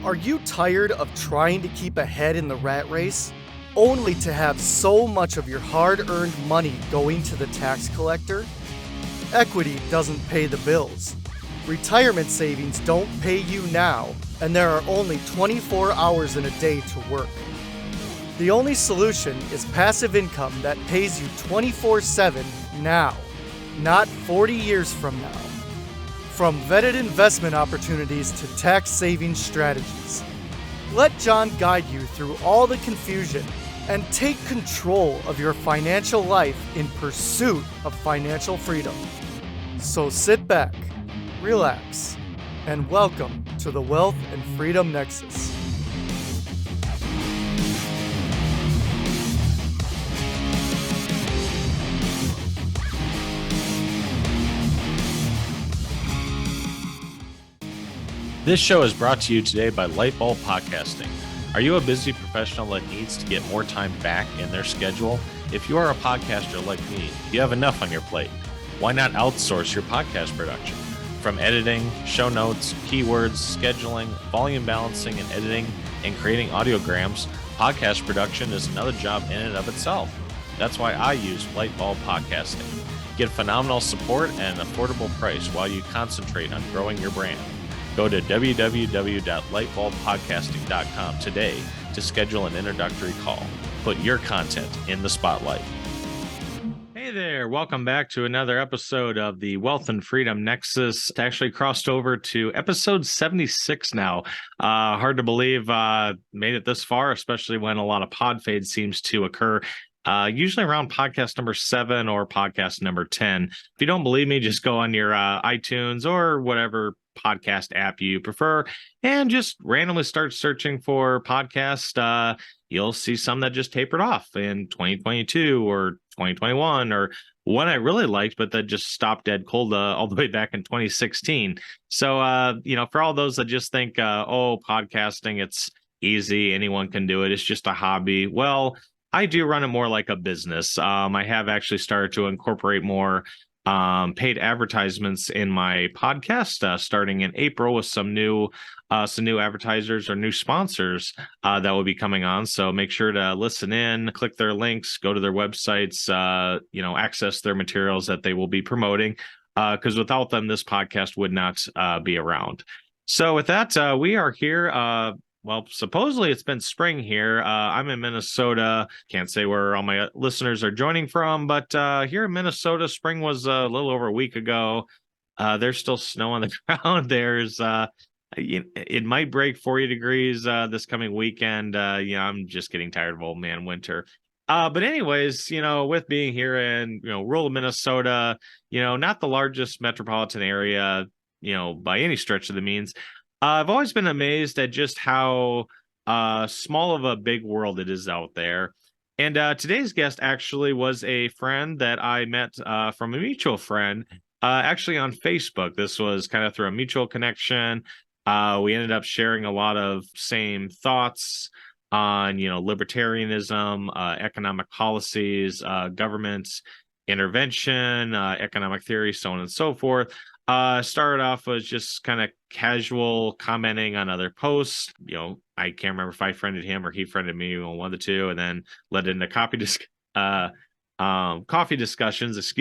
Are you tired of trying to keep ahead in the rat race, only to have so much of your hard-earned money going to the tax collector? Equity doesn't pay the bills. Retirement savings don't pay you now, and there are only 24 hours in a day to work. The only solution is passive income that pays you 24/7 now, not 40 years from now. From vetted investment opportunities to tax savings strategies, let John guide you through all the confusion and take control of your financial life in pursuit of financial freedom. So sit back, relax, and welcome to the Wealth and Freedom Nexus. This show is brought to you today by Lightbulb Podcasting. Are you a busy professional that needs to get more time back in their schedule? If you are a podcaster like me, you have enough on your plate. Why not outsource your podcast production? From editing, show notes, keywords, scheduling, volume balancing, and editing, and creating audiograms, podcast production is another job in and of itself. That's why I use Lightbulb Podcasting. Get phenomenal support at an affordable price while you concentrate on growing your brand. Go to www.lightbulbpodcasting.com today to schedule an introductory call. Put your content in the spotlight. Hey there, welcome back to another episode of the Wealth and Freedom Nexus. It's actually crossed over to episode 76 now. Hard to believe made it this far, especially when a lot of pod fade seems to occur. Usually around podcast number 7 or podcast number 10. If you don't believe me, just go on your iTunes or whatever podcast app you prefer and just randomly start searching for podcast. You'll see some that just tapered off in 2022 or 2021, or one I really liked, but that just stopped dead cold all the way back in 2016. So, for all those that just think, podcasting, it's easy, anyone can do it, it's just a hobby. Well, I do run it more like a business. I have actually started to incorporate more paid advertisements in my podcast starting in April with some new advertisers or new sponsors that will be coming on. So make sure to listen in, click their links, go to their websites, access their materials that they will be promoting, because without them, this podcast would not be around. So with that, we are here. Well, supposedly it's been spring here. I'm in Minnesota. Can't say where all my listeners are joining from, but here in Minnesota, spring was a little over a week ago. There's still snow on the ground. It might break 40 degrees this coming weekend. I'm just getting tired of old man winter. But anyways, with being here in rural Minnesota, not the largest metropolitan area, by any stretch of the means. I've always been amazed at just how small of a big world it is out there. And today's guest actually was a friend that I met from a mutual friend, actually on Facebook. This was kind of through a mutual connection. We ended up sharing a lot of same thoughts on, libertarianism, economic policies, government intervention, economic theory, so on and so forth. Started off as just kind of casual commenting on other posts. I can't remember if I friended him or he friended me, one of the two, and then led into coffee discussions,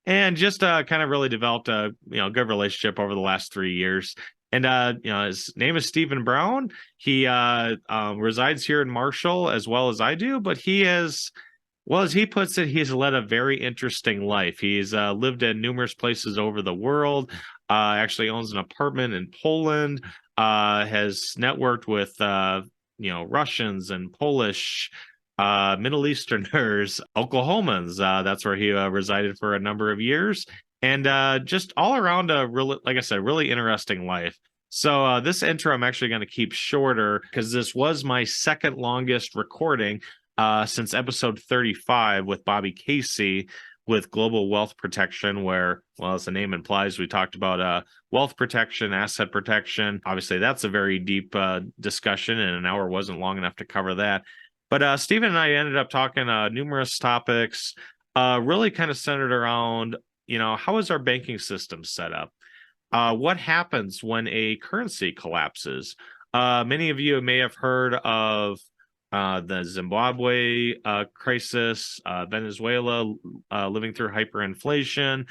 and just kind of really developed a good relationship over the last 3 years. And his name is Stephen Brown. He resides here in Marshall as well as I do, but he has, well, as he puts it, he's led a very interesting life. He's lived in numerous places over the world, actually owns an apartment in Poland, has networked with, Russians and Polish, Middle Easterners, Oklahomans. That's where he resided for a number of years. And just all around really interesting life. So this intro I'm actually going to keep shorter because this was my second longest recording since episode 35 with Bobby Casey with Global Wealth Protection, where, well, as the name implies, we talked about wealth protection, asset protection. Obviously, that's a very deep discussion, and an hour wasn't long enough to cover that. But Stephen and I ended up talking numerous topics, really kind of centered around, how is our banking system set up? What happens when a currency collapses? Many of you may have heard of the Zimbabwe crisis, Venezuela living through hyperinflation.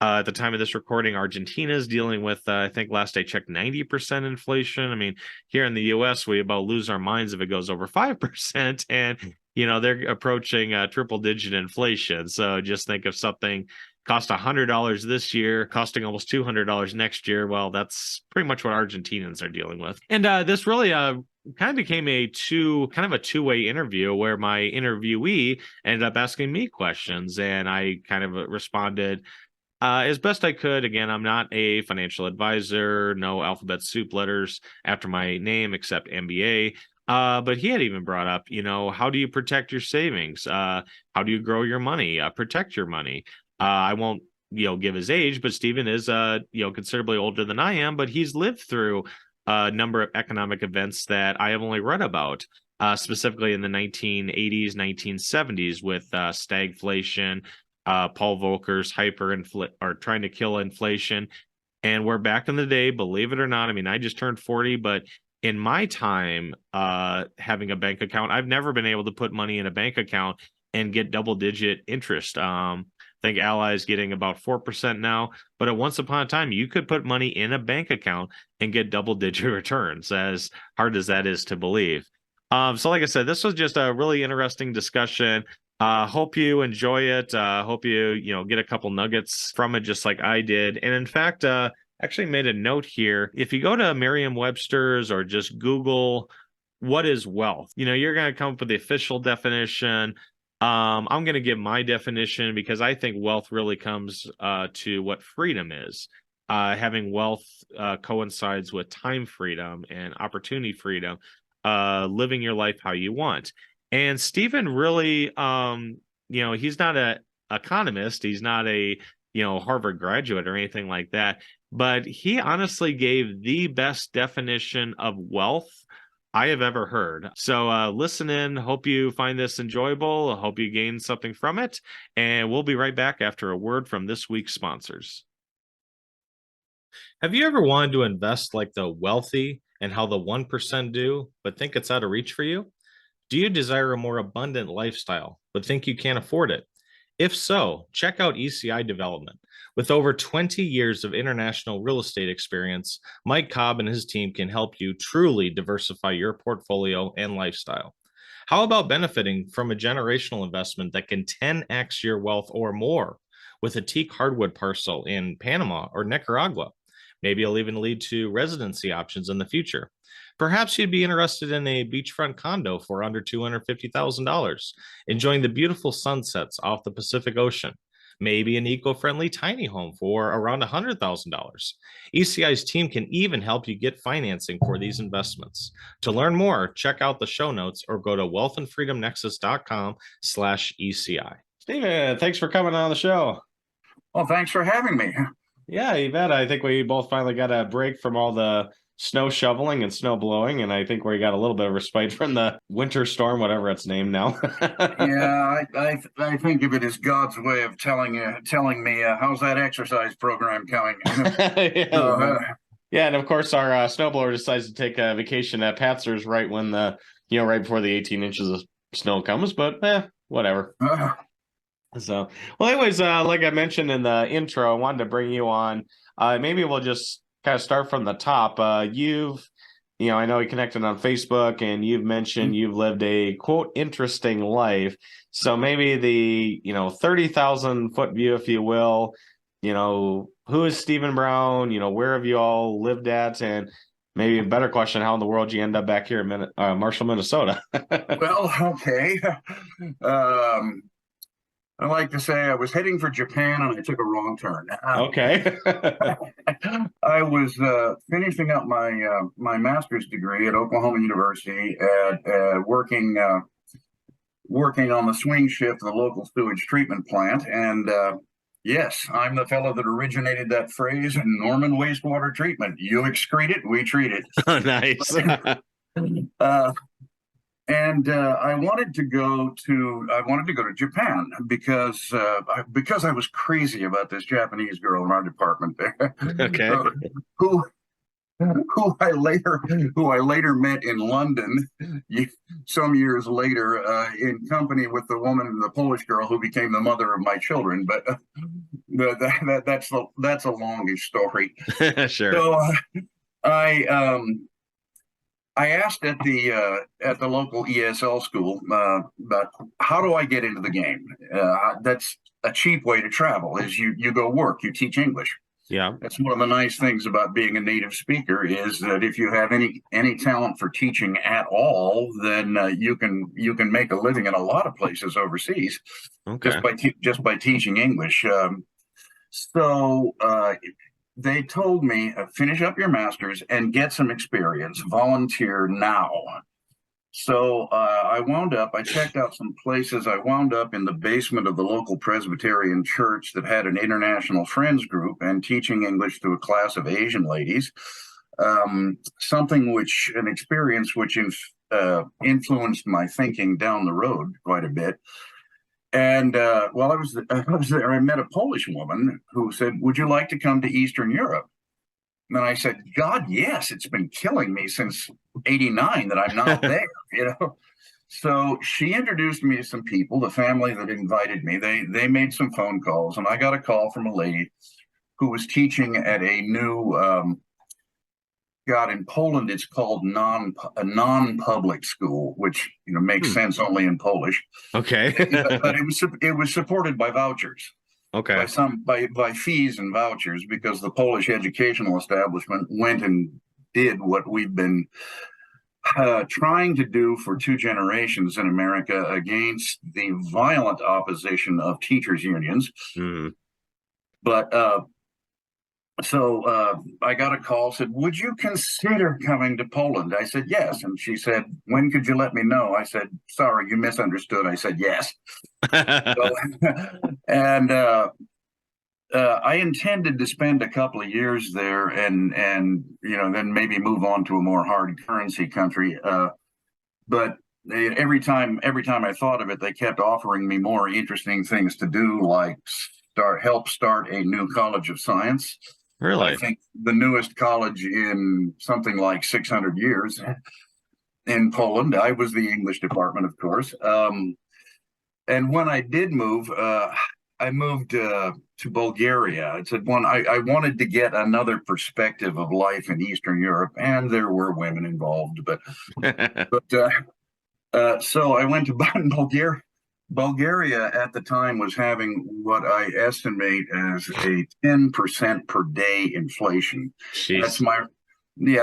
At the time of this recording, Argentina is dealing with, I think last I checked, 90% inflation. I mean, here in the U.S., we about lose our minds if it goes over 5%. And, they're approaching triple-digit inflation. So just think of something cost $100 this year, costing almost $200 next year. Well, that's pretty much what Argentinians are dealing with. And this really kind of became a two-way interview where my interviewee ended up asking me questions, and I kind of responded as best I could. Again, I'm not a financial advisor, no alphabet soup letters after my name except MBA. But he had even brought up, how do you protect your savings? How do you grow your money? Protect your money. I won't, give his age, but Stephen is, considerably older than I am, but he's lived through a number of economic events that I have only read about, specifically in the 1980s, 1970s with stagflation, Paul Volcker's trying to kill inflation. And we're back in the day, believe it or not. I mean, I just turned 40, but in my time having a bank account, I've never been able to put money in a bank account and get double-digit interest. I think Ally's getting about 4% now, but at once upon a time, you could put money in a bank account and get double-digit returns, as hard as that is to believe. So like I said, this was just a really interesting discussion. Hope you enjoy it. Hope you get a couple nuggets from it, just like I did. And in fact, actually made a note here. If you go to Merriam-Webster's or just Google, what is wealth? You're going to come up with the official definition. I'm going to give my definition because I think wealth really comes to what freedom is. Having wealth coincides with time freedom and opportunity freedom, living your life how you want. And Stephen really, he's not an economist. He's not a, Harvard graduate or anything like that. But he honestly gave the best definition of wealth I have ever heard. So listen in. Hope you find this enjoyable. I hope you gain something from it. And we'll be right back after a word from this week's sponsors. Have you ever wanted to invest like the wealthy and how the 1% do, but think it's out of reach for you? Do you desire a more abundant lifestyle, but think you can't afford it? If so, check out ECI Development. With over 20 years of international real estate experience, Mike Cobb and his team can help you truly diversify your portfolio and lifestyle. How about benefiting from a generational investment that can 10x your wealth or more with a teak hardwood parcel in Panama or Nicaragua? Maybe it'll even lead to residency options in the future. Perhaps you'd be interested in a beachfront condo for under $250,000, enjoying the beautiful sunsets off the Pacific Ocean. Maybe an eco-friendly tiny home for around $100,000. ECI's team can even help you get financing for these investments. To learn more, check out the show notes or go to wealthandfreedomnexus.com/ECI. Steven, thanks for coming on the show. Well, thanks for having me. Yeah, you bet. I think we both finally got a break from all the snow shoveling and snow blowing, and I think we got a little bit of respite from the winter storm, whatever it's named now. Yeah, I think of it as God's way of telling me how's that exercise program coming. Yeah, and of course our snowblower decides to take a vacation at Patzer's right when right before the 18 inches of snow comes, but whatever. So, well, anyways, like I mentioned in the intro, I wanted to bring you on. Maybe we'll just kind of start from the top. I know we connected on Facebook, and you've mentioned you've lived a quote interesting life. So maybe the 30,000 foot view, if you will. Who is Stephen Brown? Where have you all lived at? And maybe a better question: how in the world did you end up back here in Marshall, Minnesota? Well, okay. I like to say I was heading for Japan and I took a wrong turn. Okay. I was finishing up my master's degree at Oklahoma University at working on the swing shift of the local sewage treatment plant. And yes, I'm the fellow that originated that phrase, Norman wastewater treatment. You excrete it, we treat it. Oh, nice. And I wanted to go to Japan because I was crazy about this Japanese girl in our department there. Okay. who I later met in London some years later in company with the woman, the Polish girl who became the mother of my children. But that's a longish story. Sure. So I asked at the local ESL school about how do I get into the game. That's a cheap way to travel. Is you go work, you teach English. Yeah. That's one of the nice things about being a native speaker is that if you have any talent for teaching at all, then you can make a living in a lot of places overseas, Okay. just by teaching English. So they told me finish up your master's and get some experience. Volunteer now. So I checked out some places. I wound up in the basement of the local Presbyterian church that had an international friends group and teaching English to a class of Asian ladies. An experience which influenced my thinking down the road quite a bit. And while I was there, I met a Polish woman who said, "Would you like to come to Eastern Europe?" And I said, "God, yes, it's been killing me since '89 that I'm not there, So she introduced me to some people, the family that invited me. They made some phone calls, and I got a call from a lady who was teaching at a new, in Poland it's called a non-public school, which makes sense only in Polish. Okay. But it was supported by vouchers. Okay. By fees and vouchers, because the Polish educational establishment went and did what we've been trying to do for 2 generations in America against the violent opposition of teachers' unions. Mm. But so I got a call, said, "Would you consider coming to Poland?" I said, "Yes." And she said, "When could you let me know?" I said, "Sorry, you misunderstood." I said, "Yes." And I intended to spend a couple of years there and then maybe move on to a more hard currency country. But every time I thought of it, they kept offering me more interesting things to do, like help start a new college of science. Really? I think the newest college in something like 600 years in Poland. I was the English department, of course. And when I did move, I moved to Bulgaria. It's I wanted to get another perspective of life in Eastern Europe, and there were women involved. So I went to Bulgaria. Bulgaria at the time was having what I estimate as a 10% per day inflation. Jeez.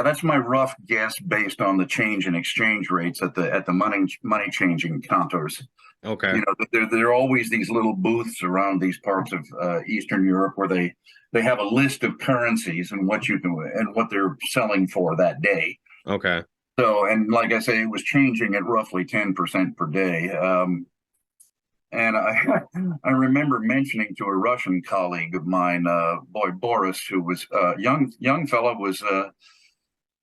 That's my rough guess based on the change in exchange rates at the money changing counters. Okay. There are always these little booths around these parts of Eastern Europe where they have a list of currencies and what they're selling for that day. Okay. So, and like I say, it was changing at roughly 10% per day. And I remember mentioning to a Russian colleague of mine, boy Boris, who was a young fellow, was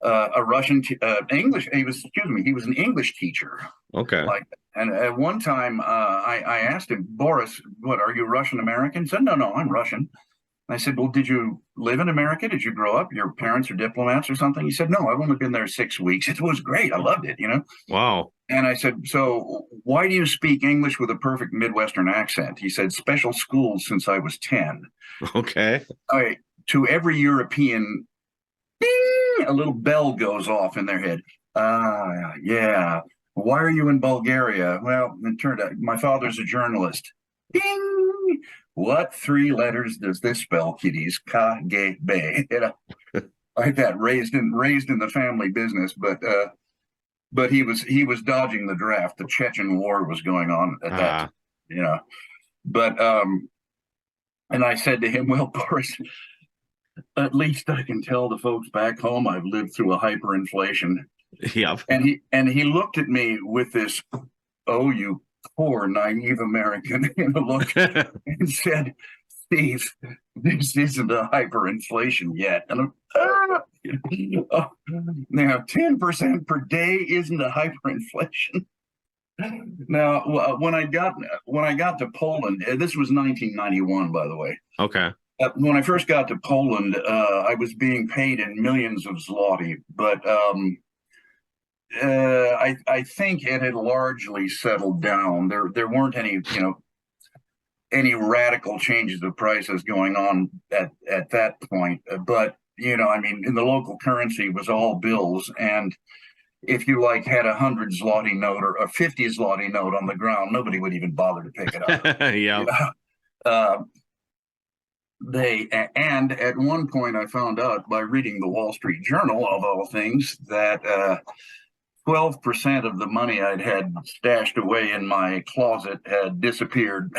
a Russian English. He was an English teacher. Okay. And at one time, I asked him, "Boris, what are you Russian American?" He said, "No, I'm Russian." And I said, "Well, did you live in America? Did you grow up? Your parents are diplomats or something?" He said, "No, I've only been there 6 weeks." It was great. I loved it. Wow. And I said, "So why do you speak English with a perfect Midwestern accent?" He said, "Special schools since I was 10. Okay. To every European, ding, a little bell goes off in their head. Yeah. Why are you in Bulgaria? Well, it turned out my father's a journalist. Ding. What 3 letters does this spell, kiddies? KGB. Like that, raised in the family business, but he was dodging the draft. The Chechen War was going on at that time, But and I said to him, "Well, Boris, at least I can tell the folks back home I've lived through a hyperinflation." Yep. And he looked at me with this, "Oh, you poor naive American," look, and said, "Steve, this isn't a hyperinflation yet." And now 10% per day isn't a hyperinflation. Now, when I got to Poland, this was 1991, by the way. Okay. When I first got to Poland, I was being paid in millions of zloty, but I think it had largely settled down. There weren't any radical changes of prices going on at that point. But I mean, in the local currency was all bills, and if you had 100 zloty note or a 50 zloty note on the ground, nobody would even bother to pick it up. Yeah. Uh, and at one point I found out by reading the Wall Street Journal, of all things, that 12% of the money I'd had stashed away in my closet had disappeared.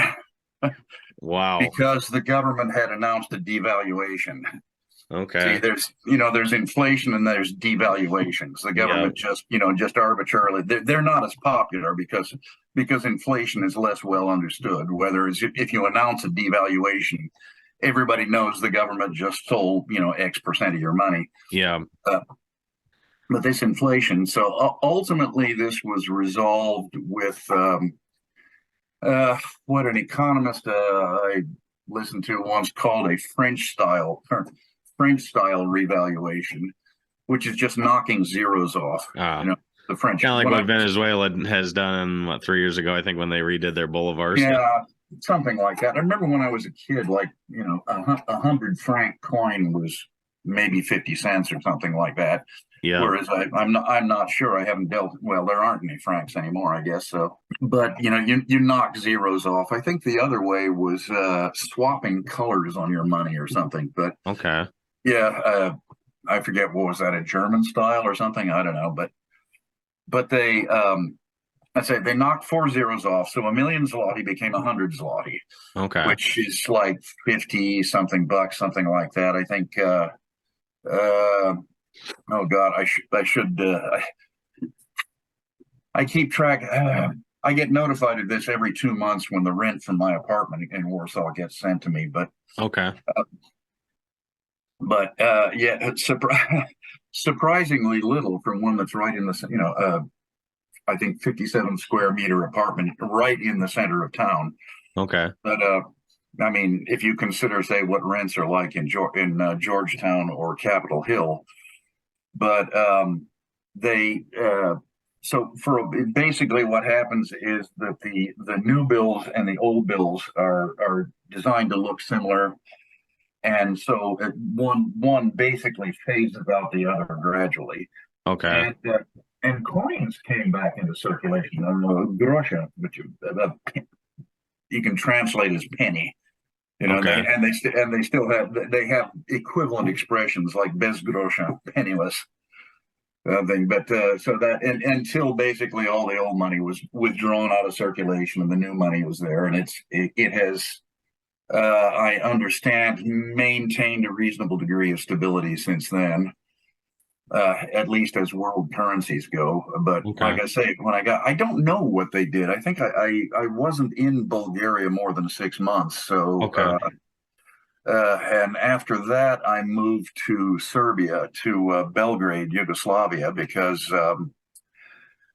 Wow. Because the government had announced a devaluation. Okay. See, there's inflation and there's devaluations. The government just arbitrarily, they're not as popular because inflation is less well understood. Whether if you announce a devaluation, everybody knows the government just stole X% of your money. Yeah. But this inflation, so ultimately this was resolved with what an economist I listened to once called a French style revaluation, which is just knocking zeros off. The French, kind of like what Venezuela has done 3 years ago, I think, when they redid their bolivars. Yeah, something like that. I remember when I was a kid, 100 franc coin was maybe 50 cents or something like that. Yeah. Whereas I'm not sure. I haven't dealt. Well, there aren't any francs anymore, I guess. So, but you knock zeros off. I think the other way was swapping colors on your money or something. But okay. Yeah, I forget, what was that, a German style or something? I don't know, but they they knocked 4 zeros off, so a million zloty became 100 zloty. Okay. Which is like 50 something bucks, something like that. I think. Oh God, I keep track. I get notified of this every 2 months when the rent from my apartment in Warsaw gets sent to me. But okay. Yeah, surprisingly little from one that's right in the I think 57 square meter apartment right in the center of town. Okay. But I mean, if you consider, say, what rents are like in Georgetown or Capitol Hill. But basically what happens is that the new bills and the old bills are designed to look similar, and so one basically phases out the other gradually. Okay. And coins came back into circulation. Grosha, which you can translate as penny. Okay. They still have equivalent expressions like bez grosha, penniless thing. But so that until basically all the old money was withdrawn out of circulation and the new money was there, and it has I understand maintained a reasonable degree of stability since then. At least as world currencies go. But like I say, I don't know what they did. I think I wasn't in Bulgaria more than 6 months. So, and after that, I moved to Serbia, to Belgrade, Yugoslavia, because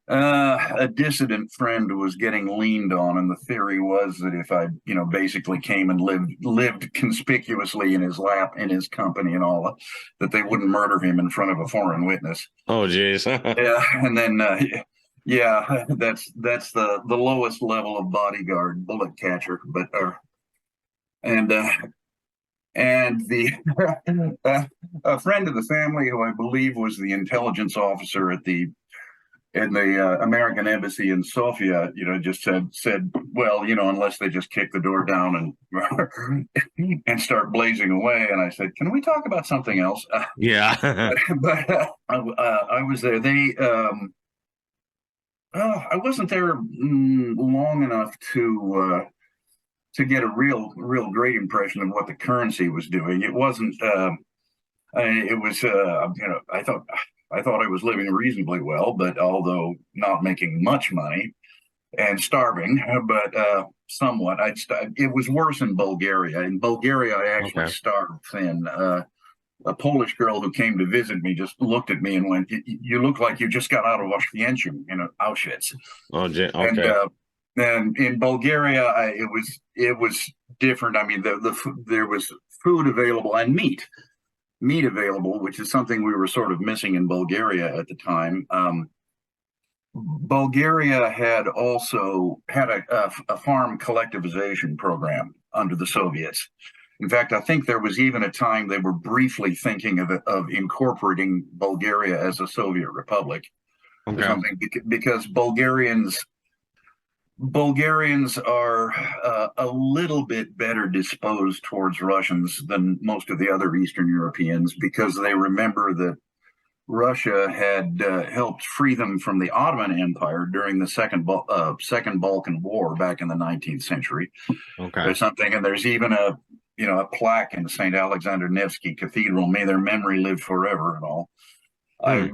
a dissident friend was getting leaned on, and the theory was that if I, basically came and lived conspicuously in his lap, in his company, and all that they wouldn't murder him in front of a foreign witness. Oh, geez. Yeah, and then that's the lowest level of bodyguard, bullet catcher, but and the a friend of the family, who I believe was the intelligence officer in the American embassy in Sofia, just said, well, unless they just kick the door down and start blazing away. And I said, can we talk about something else? Yeah. But I was there. I wasn't there long enough to get a real great impression of what the currency was doing. It wasn't. It was. I thought I was living reasonably well, but although not making much money and starving, but somewhat. It was worse in Bulgaria. In Bulgaria, I actually starved thin. A Polish girl who came to visit me just looked at me and went, "You look like you just got out of Auschwitz." Oh, okay. And in Bulgaria, it was different. I mean, there was food available and meat available, which is something we were sort of missing in Bulgaria at the time. Bulgaria had also had a farm collectivization program under the Soviets. In fact, I think there was even a time they were briefly thinking of incorporating Bulgaria as a Soviet republic or something, because Bulgarians are a little bit better disposed towards Russians than most of the other Eastern Europeans, because they remember that Russia had helped free them from the Ottoman Empire during the Second Balkan War back in the 19th century. Okay. Or something, and there's even a plaque in St. Alexander Nevsky Cathedral, may their memory live forever and all. I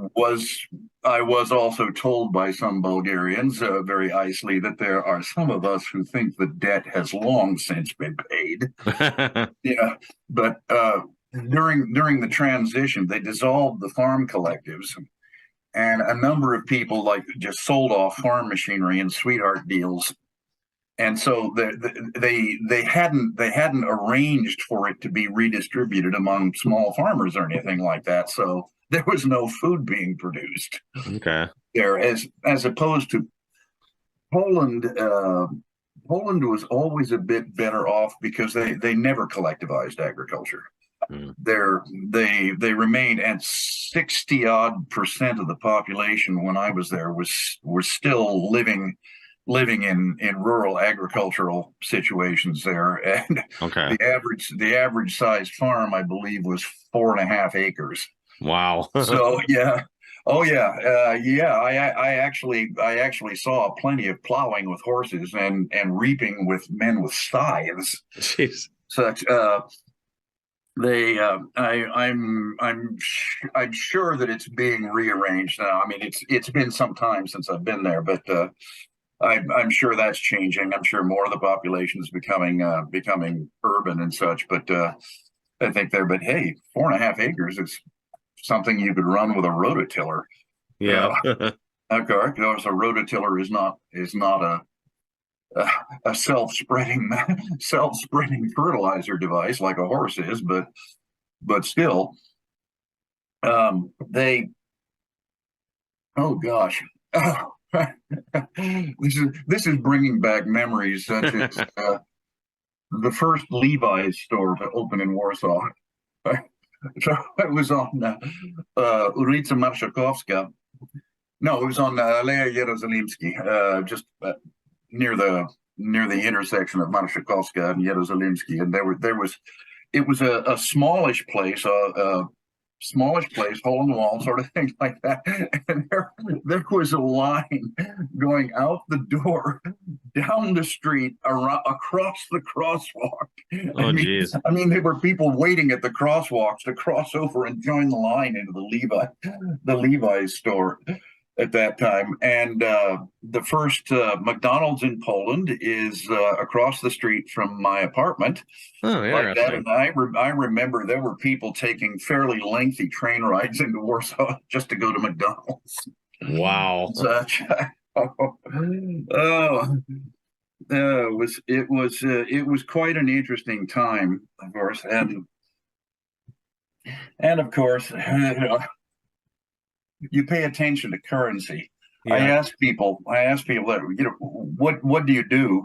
was also told by some Bulgarians, very icily, that there are some of us who think the debt has long since been paid. But during the transition, they dissolved the farm collectives, and a number of people just sold off farm machinery in sweetheart deals. And so they hadn't arranged for it to be redistributed among small farmers or anything like that. So there was no food being produced. Okay. There, as opposed to Poland. Poland was always a bit better off because they never collectivized agriculture. They remained, and 60% of the population when I was there were still living in rural agricultural situations there. And the average size farm, I believe, was 4.5 acres. Wow. So yeah. Oh yeah. I actually saw plenty of plowing with horses and reaping with men with scythes. Jeez. Such I'm sure that it's being rearranged now. I mean, it's been some time since I've been there, but I'm sure that's changing. I'm sure more of the population is becoming urban and such. But I think but hey, 4.5 acres is something you could run with a rototiller. Yeah. Of course, a rototiller is not a self-spreading fertilizer device like a horse is, but still, they. Oh gosh. This is bringing back memories such as the first Levi's store to open in Warsaw. So it was on Ulica Marszałkowska. No, it was on Aleja Jerozolimski, just near the intersection of Marszałkowska and Jerozolimski, and it was a smallish place, hole in the wall sort of thing like that. And there was a line going out the door, down the street, across the crosswalk. Oh, geez. I mean, there were people waiting at the crosswalks to cross over and join the line into the Levi's store at that time. And the first McDonald's in Poland is across the street from my apartment. Oh, interesting. Like that. And I remember there were people taking fairly lengthy train rides into Warsaw just to go to McDonald's. Wow. It was quite an interesting time, of course, and of course, you pay attention to currency. Yeah. I ask people that, what do you do?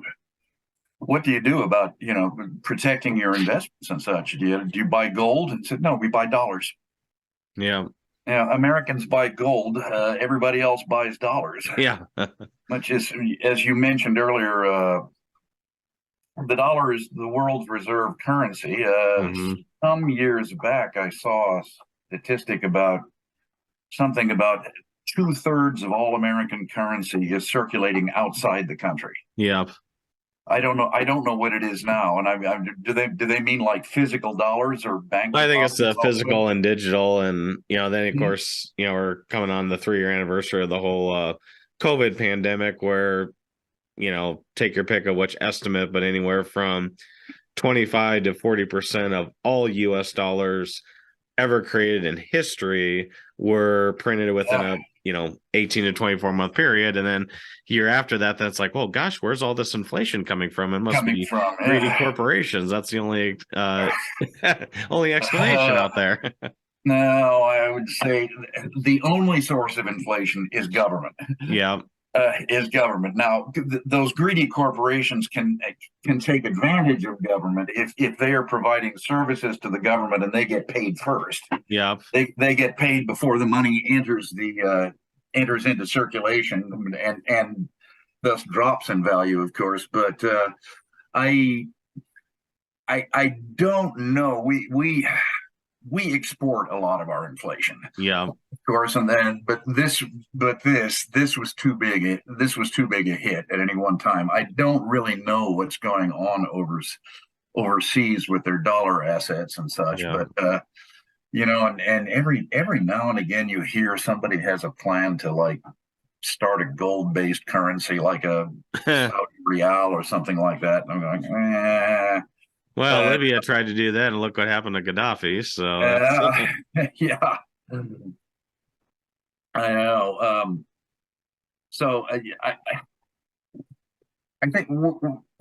What do you do about, protecting your investments and such? Do you buy gold? And said, no, we buy dollars. Yeah. Yeah. Americans buy gold. Everybody else buys dollars. Yeah. Which is, as you mentioned earlier, the dollar is the world's reserve currency. Some years back, I saw a statistic about something about 2/3 of all American currency is circulating outside the country. Yep. I don't know what it is now. And do they mean like physical dollars or bank? I think it's physical and digital. And, then of course, we're coming on the 3-year anniversary of the whole COVID pandemic where, take your pick of which estimate, but anywhere from 25 to 40% of all US dollars ever created in history were printed within a 18 to 24 month period, and then year after that, that's like, well, gosh, where's all this inflation coming from? It must be greedy corporations. That's the only only explanation out there. No, I would say the only source of inflation is government. Yeah. Is government. Now, those greedy corporations can take advantage of government if they are providing services to the government and they get paid first. Yeah, they get paid before the money enters into circulation and thus drops in value, of course. But I don't know. We export a lot of our inflation. Yeah, of course, and then this was too big. This was too big a hit at any one time. I don't really know what's going on overseas with their dollar assets and such, but and every now and again you hear somebody has a plan to like start a gold-based currency like a Saudi Real or something like that. And I'm going, Well, Libya tried to do that, and look what happened to Gaddafi. So, yeah, I know. So I think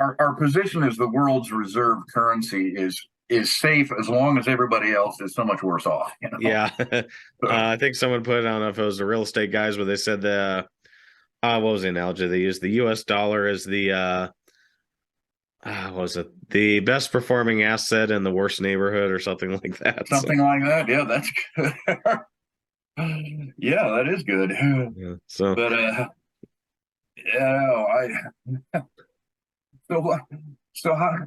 our position as the world's reserve currency is safe as long as everybody else is so much worse off. Yeah, I think someone put it, I don't know if it was the real estate guys, where they said what was the analogy they used? The U.S. dollar is the was it the best performing asset in the worst neighborhood or something like that? Something like that. Yeah, that's good. Yeah, that is good. Yeah, so, but so how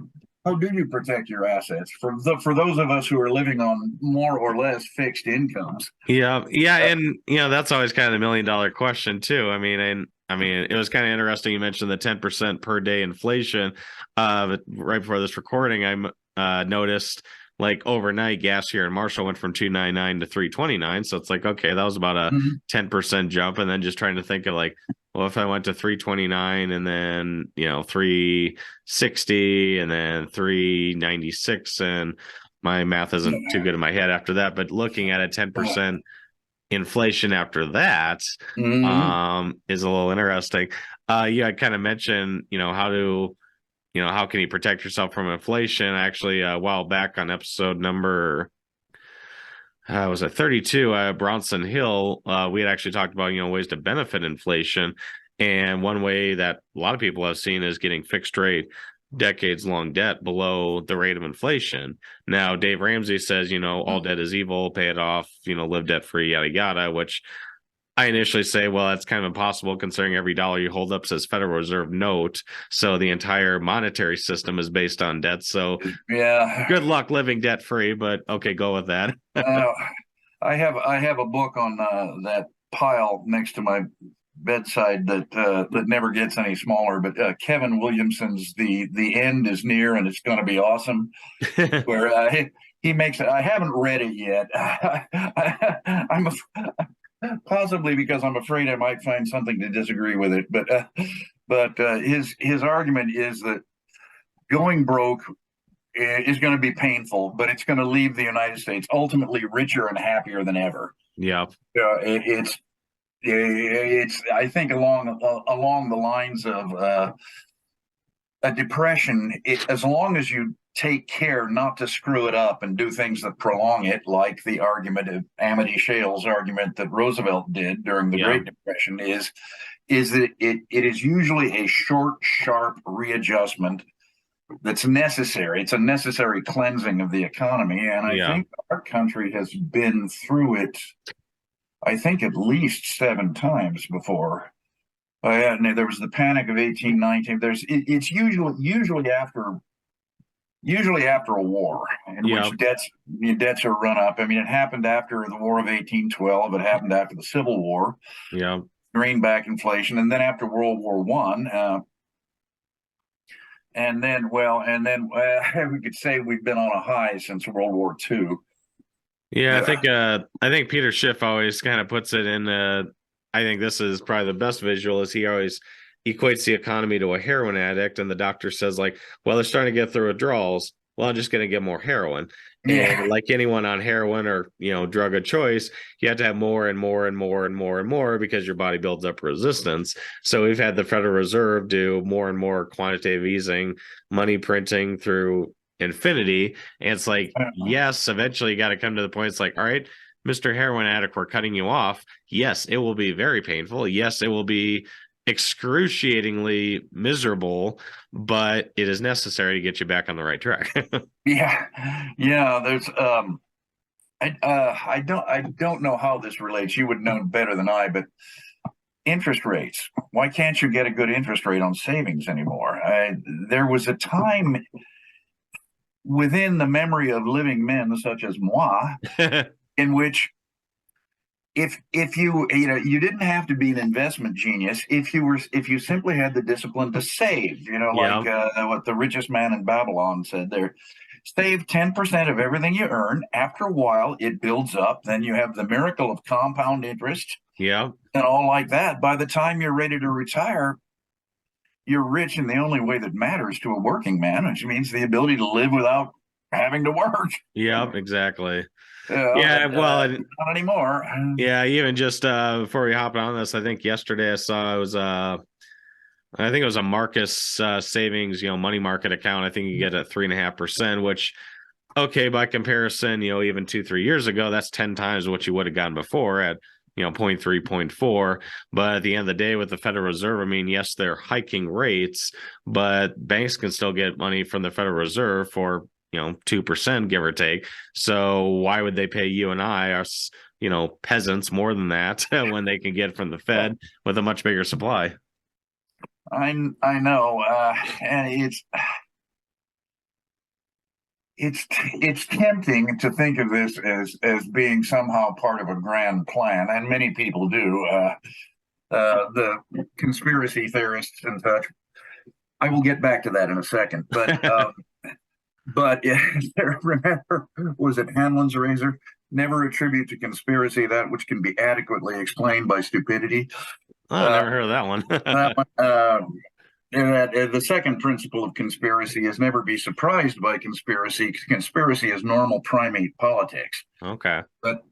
do you protect your assets for those of us who are living on more or less fixed incomes? Yeah, and that's always kind of the $1 million question too. I mean, it was kind of interesting. You mentioned the 10% per day inflation. But right before this recording, I noticed like overnight gas here in Marshall went from $2.99 to $3.29. So it's like, okay, that was about a 10% jump. And then just trying to think of like, well, if I went to $3.29 and then $3.60 and then $3.96, and my math isn't too good in my head after that, but looking at a 10% inflation after that is a little interesting. I kind of mentioned how can you protect yourself from inflation? Actually, a while back on episode number was it 32, Bronson Hill, we had actually talked about ways to benefit inflation, and one way that a lot of people have seen is getting fixed rate decades-long debt below the rate of inflation. Now, Dave Ramsey says, all debt is evil, pay it off, live debt-free, yada, yada, which I initially say, well, that's kind of impossible considering every dollar you hold up says Federal Reserve note. So the entire monetary system is based on debt. So yeah, good luck living debt-free, but okay, go with that. I have a book on that pile next to my bedside that never gets any smaller, but Kevin Williamson's the End is Near and It's Going to Be Awesome, where he makes it. I haven't read it yet. I'm possibly because I'm afraid I might find something to disagree with it, but his argument is that going broke is going to be painful, but it's going to leave the United States ultimately richer and happier than ever. Yeah, it's I think along the lines of a depression. As long as you take care not to screw it up and do things that prolong it, like the argument of Amity Shale's argument that Roosevelt did during the Great Depression, is that it is usually a short, sharp readjustment that's necessary. It's a necessary cleansing of the economy, and I think our country has been through it, I think, at least 7 times before. And there was the Panic of 1819. It's usually after a war in which debts are run up. I mean, it happened after the War of 1812. It happened after the Civil War. Yeah, Greenback inflation, and then after World War I. And then we could say we've been on a high since World War II. Yeah, I think Peter Schiff always kind of puts it in. I think this is probably the best visual, is he always equates the economy to a heroin addict, and the doctor says like, well, they're starting to get through withdrawals. Well, I'm just going to get more heroin. And like anyone on heroin or, drug of choice, you have to have more and more and more and more and more because your body builds up resistance. So we've had the Federal Reserve do more and more quantitative easing, money printing through infinity. And it's like, yes, eventually you got to come to the point. It's like, all right, Mr. Heroin Addict, we're cutting you off. Yes, it will be very painful. Yes, it will be excruciatingly miserable, but it is necessary to get you back on the right track. There's I don't know how this relates. You would know better than I, but interest rates. Why can't you get a good interest rate on savings anymore? There was a time within the memory of living men such as moi in which if you you didn't have to be an investment genius if you simply had the discipline to save, like what the richest man in Babylon said there. Save 10% of everything you earn. After a while, it builds up. Then you have the miracle of compound interest. Yeah. And all like that. By the time you're ready to retire, you're rich in the only way that matters to a working man, which means the ability to live without having to work. Yeah, exactly. Not anymore. Yeah, even just before we hop on this, I think yesterday I saw it was I think it was a Marcus savings, money market account. I think you get at 3.5%, which, okay, by comparison, even 2-3 years ago, that's 10 times what you would have gotten before at 0.3, 0.4. But at the end of the day, with the Federal Reserve, I mean, yes, they're hiking rates, but banks can still get money from the Federal Reserve for 2%, give or take. So why would they pay you and I, us, peasants, more than that when they can get from the Fed with a much bigger supply? I know, and it's tempting to think of this as being somehow part of a grand plan, and many people do. The conspiracy theorists and such. I will get back to that in a second, but remember, was it Hanlon's razor? Never attribute to conspiracy that which can be adequately explained by stupidity. Oh, I never heard of that one. The second principle of conspiracy is never be surprised by conspiracy. Conspiracy is normal primate politics. Okay. But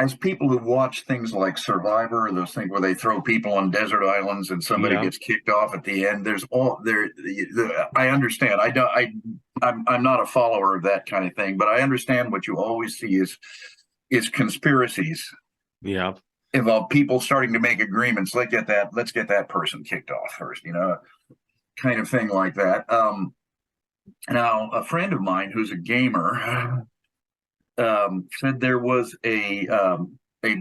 as people who watch things like Survivor, those things where they throw people on desert islands and somebody gets kicked off at the end, I understand. I'm not a follower of that kind of thing, but I understand what you always see is conspiracies. Yeah. Involve people starting to make agreements. Let's get that person kicked off first, kind of thing like that. Now, a friend of mine who's a gamer said there was a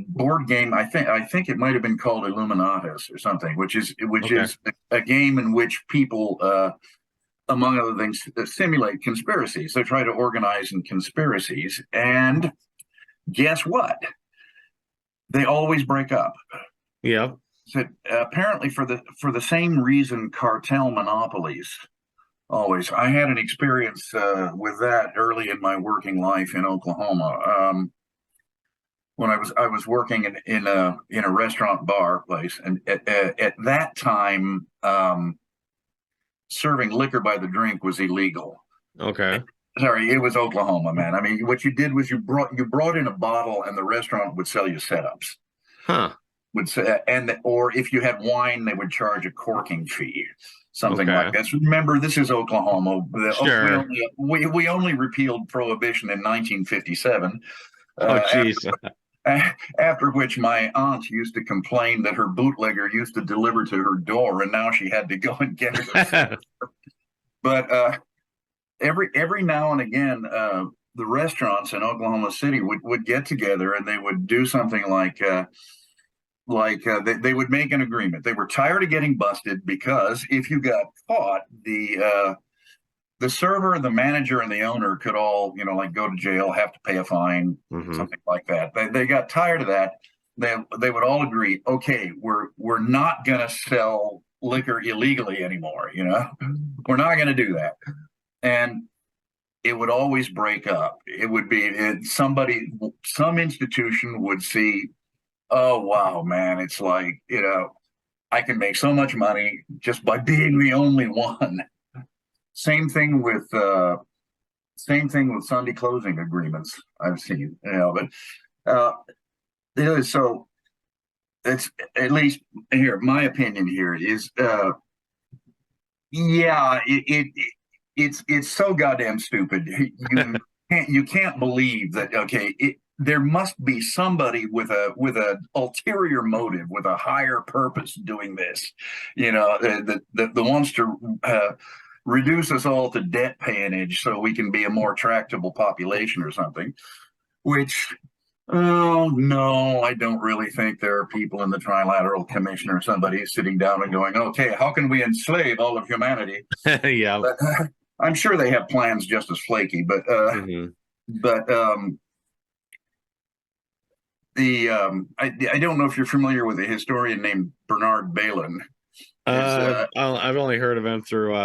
board game. I think it might have been called Illuminatus or something, which is a game in which people, among other things, simulate conspiracies. They try to organize in conspiracies, and guess what? They always break up. Yeah. So apparently for the same reason cartel monopolies always. I had an experience with that early in my working life in Oklahoma. When I was working in a restaurant bar place, and at that time, serving liquor by the drink was illegal. Okay. Sorry, it was Oklahoma, man. I mean, what you did was you brought in a bottle, and the restaurant would sell you setups. Huh. Or if you had wine, they would charge a corking fee, something like that. So remember, this is Oklahoma. Sure. We only repealed prohibition in 1957. Oh, jeez. After which my aunt used to complain that her bootlegger used to deliver to her door, and now she had to go and get it. But every now and again, the restaurants in Oklahoma City would get together, and they would do something like they would make an agreement. They were tired of getting busted because if you got caught, the server, the manager, and the owner could all, go to jail, have to pay a fine, something like that. They got tired of that. They would all agree, okay, we're not going to sell liquor illegally anymore. We're not going to do that. And it would always break up. It would be some institution would see, oh, wow, man, it's like, I can make so much money just by being the only one. Same thing with Sunday closing agreements I've seen. So it's, at least here, my opinion here is, yeah, it's so goddamn stupid. You can't believe that. Okay, there must be somebody with a ulterior motive, with a higher purpose doing this. That wants to reduce us all to debt peonage so we can be a more tractable population or something. Which, oh no, I don't really think there are people in the Trilateral Commission or somebody sitting down and going, okay, how can we enslave all of humanity? Yeah. But I'm sure they have plans just as flaky. But I don't know if you're familiar with a historian named Bernard Balin. I've only heard of him through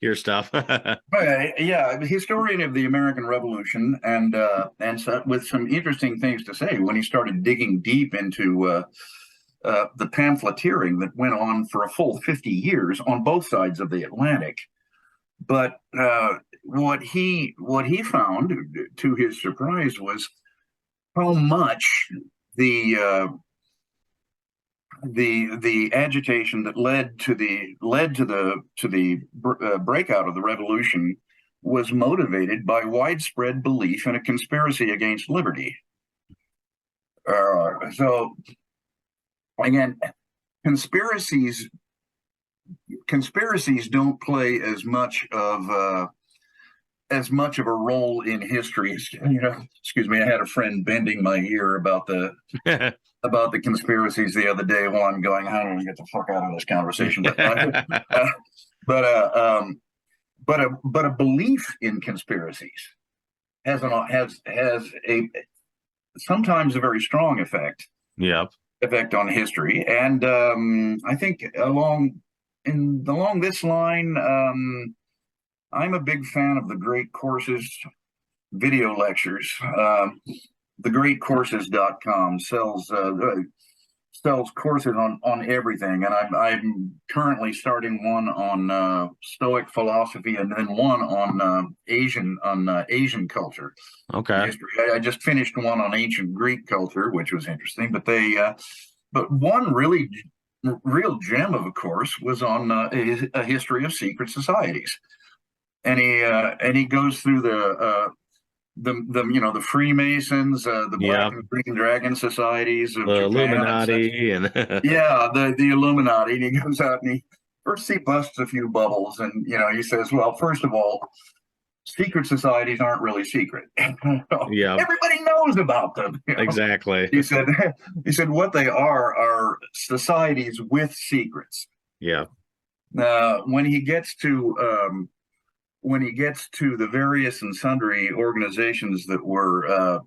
your stuff. Yeah, historian of the American Revolution, and so, with some interesting things to say when he started digging deep into the pamphleteering that went on for a full 50 years on both sides of the Atlantic. But what he found, to his surprise, was how much the agitation that led to the breakout of the revolution was motivated by widespread belief in a conspiracy against liberty. So again, conspiracies don't play as much of a role in history. Excuse me, I had a friend bending my ear about the conspiracies the other day while I'm going, how do we get the fuck out of this conversation? But a belief in conspiracies has a sometimes a very strong effect on history. And I think along this line, I'm a big fan of the Great Courses video lectures. TheGreatCourses.com sells courses on everything, and I'm currently starting one on Stoic philosophy, and then one on Asian culture. Okay. History. I just finished one on ancient Greek culture, which was interesting. But one really real gem of a course was on a history of secret societies, and he goes through the Freemasons, the Black and Green Dragon societies of the Japan, Illuminati, and the Illuminati. And he goes out and he busts a few bubbles, and he says, well, first of all, secret societies aren't really secret. Everybody knows about them. Exactly. He said what they are societies with secrets. Yeah. When he gets to the various and sundry organizations that were,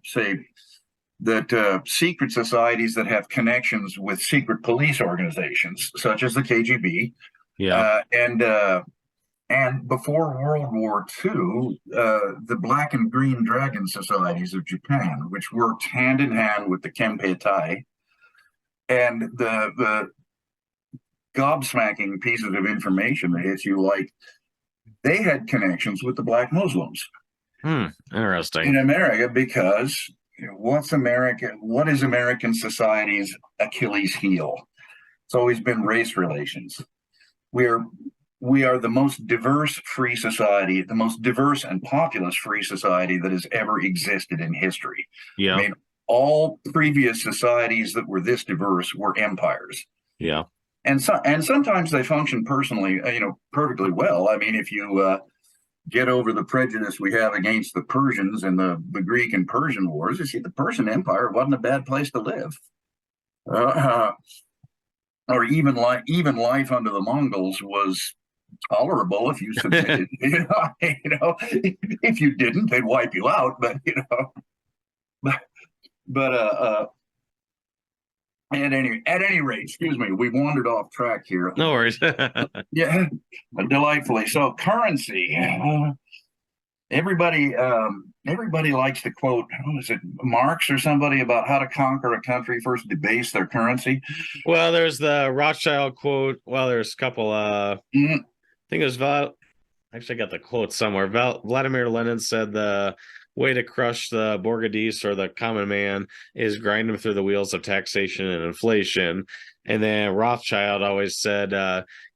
secret societies that have connections with secret police organizations, such as the KGB, and before World War II, the Black and Green Dragon societies of Japan, which worked hand in hand with the Kempeitai, and the gobsmacking pieces of information that hits you, like, they had connections with the Black Muslims. Interesting. In America, because what is American society's Achilles heel? It's always been race relations. We are the most diverse free society, the most diverse and populous free society that has ever existed in history. Yeah. I mean, all previous societies that were this diverse were empires. Yeah. And sometimes they function perfectly well. I mean, if you get over the prejudice we have against the Persians and the Greek and Persian wars, you see, the Persian Empire wasn't a bad place to live. Or even life under the Mongols was tolerable if you submitted. If you didn't, they'd wipe you out. But at any rate, excuse me, we wandered off track here. No worries. Yeah, delightfully. So currency. Everybody likes to quote, is it Marx or somebody, about how to conquer a country: first debase their currency. Well, there's the Rothschild quote. Well, there's a couple. I think it was Actually, I got the quote somewhere. Vladimir Lenin said the way to crush the bourgeois or the common man is grind them through the wheels of taxation and inflation. And then Rothschild always said,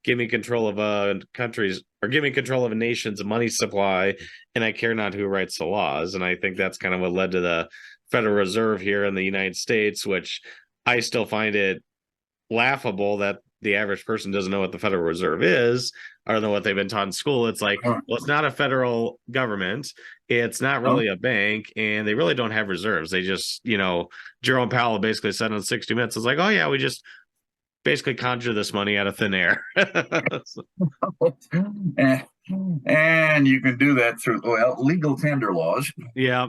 give me control of a country's, or give me control of a nation's money supply, and I care not who writes the laws. And I think that's kind of what led to the Federal Reserve here in the United States, which I still find it laughable that the average person doesn't know what the Federal Reserve is, or know what they've been taught in school. It's like, well, it's not a federal government. It's not really a bank, and they really don't have reserves. They just, Jerome Powell basically said on 60 Minutes, it's like, oh yeah, we just basically conjure this money out of thin air. And you can do that through legal tender laws. Yeah.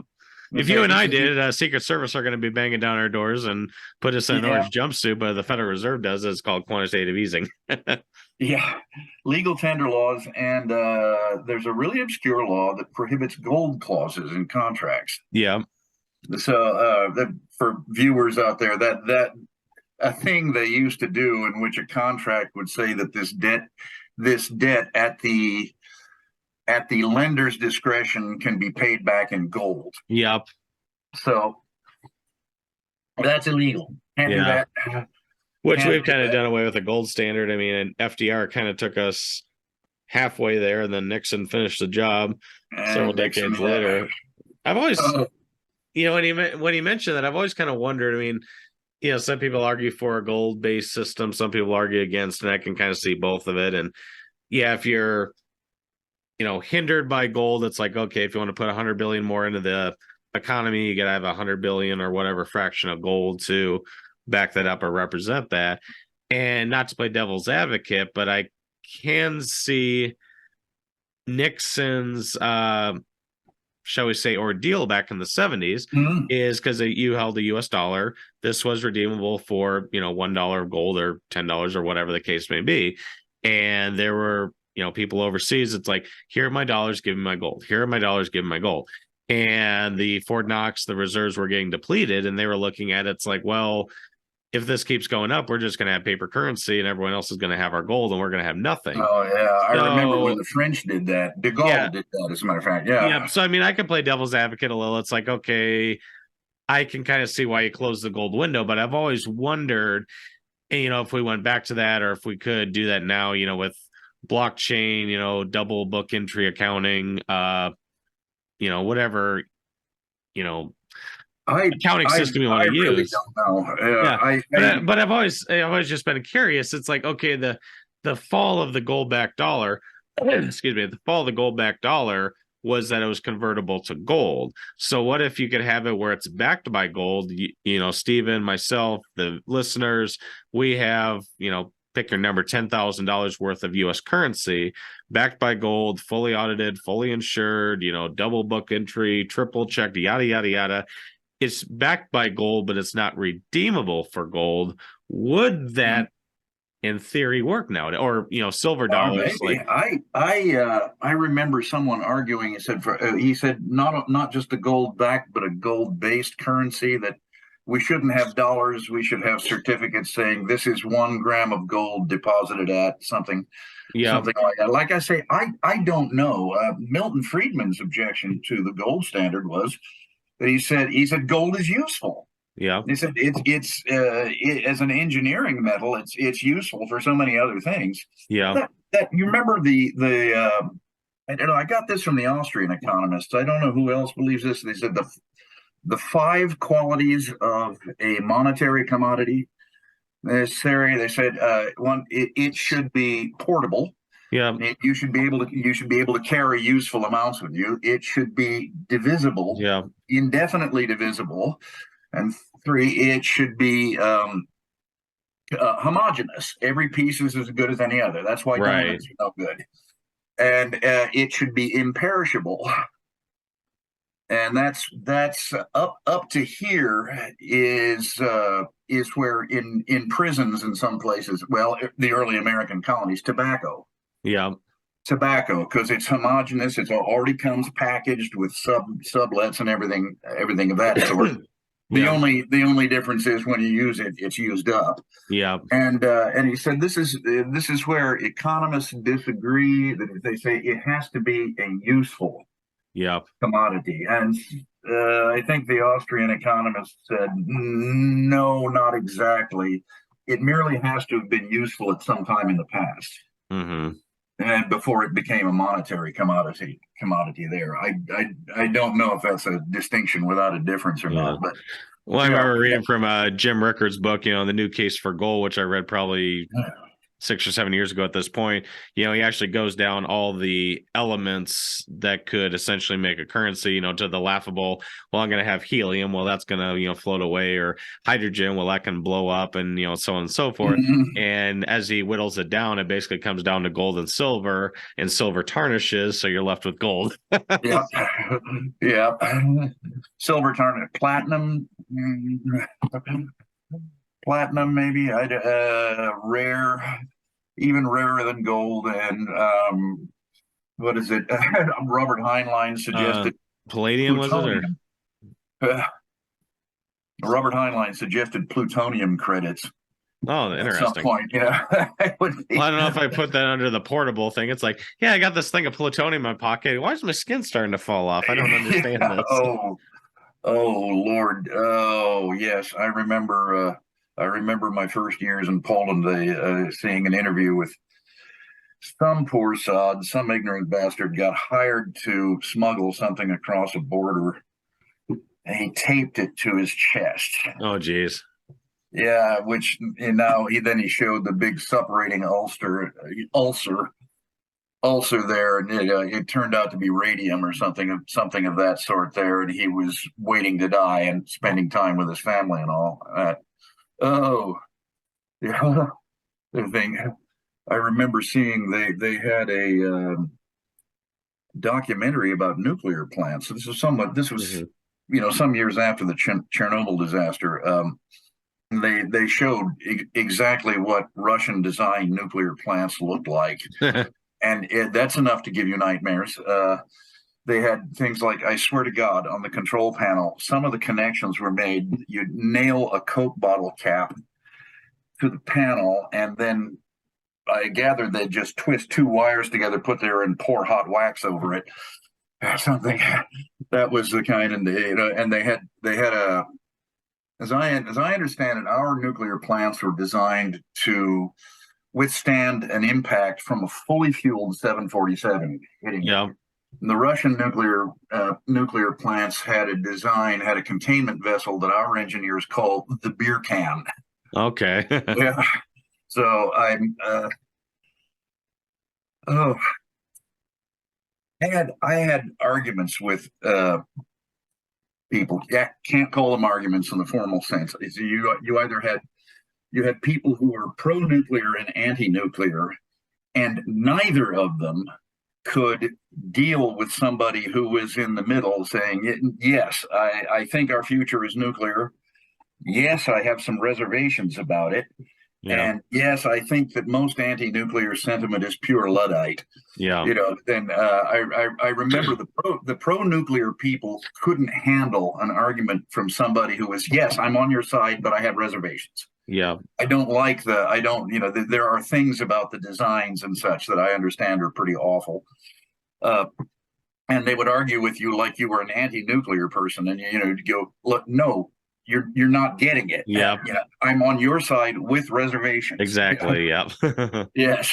If you and I did, Secret Service are going to be banging down our doors and put us in an orange jumpsuit, but the Federal Reserve does. It's called quantitative easing. Yeah, legal tender laws, and there's a really obscure law that prohibits gold clauses in contracts. Yeah. So for viewers out there, that a thing they used to do in which a contract would say that this debt at the lender's discretion can be paid back in gold. Yep. So that's illegal. Can't do that. Which we've kind of done away with the gold standard. I mean, and FDR kind of took us halfway there, and then Nixon finished the job several decades later. I've always, when he mentioned that, I've always kind of wondered. I mean, some people argue for a gold-based system, some people argue against, and I can kind of see both of it. And yeah, if you're hindered by gold, it's like, okay, if you want to put 100 billion more into the economy, you got to have 100 billion or whatever fraction of gold to back that up or represent that. And not to play devil's advocate, but I can see Nixon's shall we say ordeal back in the 70s is because you held a US dollar. This was redeemable for $1 of gold or $10 or whatever the case may be. And there were people overseas, it's like, here are my dollars, give me my gold. Here are my dollars, give me my gold. And the Fort Knox, the reserves were getting depleted, and they were looking at it's like, well, if this keeps going up, we're just going to have paper currency, and everyone else is going to have our gold, and we're going to have nothing. Oh yeah, I remember when the French did that. De Gaulle did that, as a matter of fact. Yeah. So I mean, I can play devil's advocate a little. It's like, okay, I can kind of see why you closed the gold window, but I've always wondered, if we went back to that, or if we could do that now, with blockchain, double book entry accounting, whatever, accounting system you want to use. Really don't know. But I've always just been curious. It's like, okay, the fall of the gold-backed dollar, the fall of the gold-backed dollar was that it was convertible to gold. So what if you could have it where it's backed by gold? Stephen, myself, the listeners, we have, pick your number, $10,000 worth of U.S. currency backed by gold, fully audited, fully insured, double book entry, triple checked, yada, yada, yada. It's backed by gold, but it's not redeemable for gold. Would that, in theory, work now? Or silver dollars? I remember someone arguing. He said not just a gold backed, but a gold based currency, that we shouldn't have dollars. We should have certificates saying this is 1 gram of gold deposited at something like that. Like I say, I don't know. Milton Friedman's objection to the gold standard was that he said gold is useful. Yeah. He said it's as an engineering metal, it's useful for so many other things. Yeah. That you remember I got this from the Austrian economists. I don't know who else believes this. They said the 5 qualities of a monetary commodity. They said one, it should be portable. Yeah. You should be able to carry useful amounts with you. It should be divisible. Yeah. Indefinitely divisible. And 3, it should be homogeneous. Every piece is as good as any other. That's why diamonds are no good. And it should be imperishable. And that's up to here is where in prisons in some places, well, the early American colonies, tobacco. Yeah. Tobacco, because it's homogeneous. It already comes packaged with sublets and everything of that sort. The only difference is when you use it, it's used up. Yeah. And he said this is where economists disagree. That they say it has to be a useful commodity, and I think the Austrian economist said no, not exactly. It merely has to have been useful at some time in the past. Mm-hmm. And before it became a monetary commodity there. I don't know if that's a distinction without a difference or not, but well, I remember reading from Jim Rickards' book, The New Case for Gold, which I read probably 6 or 7 years ago at this point. He actually goes down all the elements that could essentially make a currency, to the laughable, well, I'm going to have helium, well, that's going to, float away, or hydrogen, well, that can blow up, and, so on and so forth. Mm-hmm. And as he whittles it down, it basically comes down to gold and silver tarnishes, so you're left with gold. Yeah. Silver tarnish, platinum, maybe, rare, even rarer than gold. And what is it? Robert Heinlein suggested palladium, plutonium. Was it? Robert Heinlein suggested plutonium credits. Oh, interesting. At some point, well, I don't know if I put that under the portable thing. It's like, I got this thing of plutonium in my pocket. Why is my skin starting to fall off? I don't understand this. Oh, Lord. Oh, yes. I remember my first years in Poland, seeing an interview with some poor sod, some ignorant bastard got hired to smuggle something across a border, and he taped it to his chest. Oh, geez. Yeah, which he showed the big suppurating ulcer there, and it turned out to be radium or something of that sort there, and he was waiting to die and spending time with his family and all. The thing I remember seeing, they had a documentary about nuclear plants. This was mm-hmm. Some years after the Chernobyl disaster. They showed exactly what Russian designed nuclear plants looked like. And that's enough to give you nightmares. They had things like, I swear to God, on the control panel, some of the connections were made. You'd nail a Coke bottle cap to the panel, and then I gathered they'd just twist two wires together, put there, and pour hot wax over it. Something that was the kind, and they had a. As I understand it, our nuclear plants were designed to withstand an impact from a fully fueled 747 hitting. Yeah. The Russian nuclear plants had a containment vessel that our engineers called the beer can. Okay. Yeah. So I had arguments with people. Can't call them arguments in the formal sense. You had people who were pro-nuclear and anti-nuclear, and neither of them could deal with somebody who was in the middle saying, yes, I think our future is nuclear. Yes, I have some reservations about it. Yeah. And yes, I think that most anti-nuclear sentiment is pure Luddite. Yeah. Then I remember the pro-nuclear people couldn't handle an argument from somebody who was, yes, I'm on your side, but I have reservations. Yeah. There are things about the designs and such that I understand are pretty awful. And they would argue with you like you were an anti-nuclear person, and you'd go, look, no, you're not getting it. Yeah. I'm on your side with reservations. Exactly. Yeah. Yes.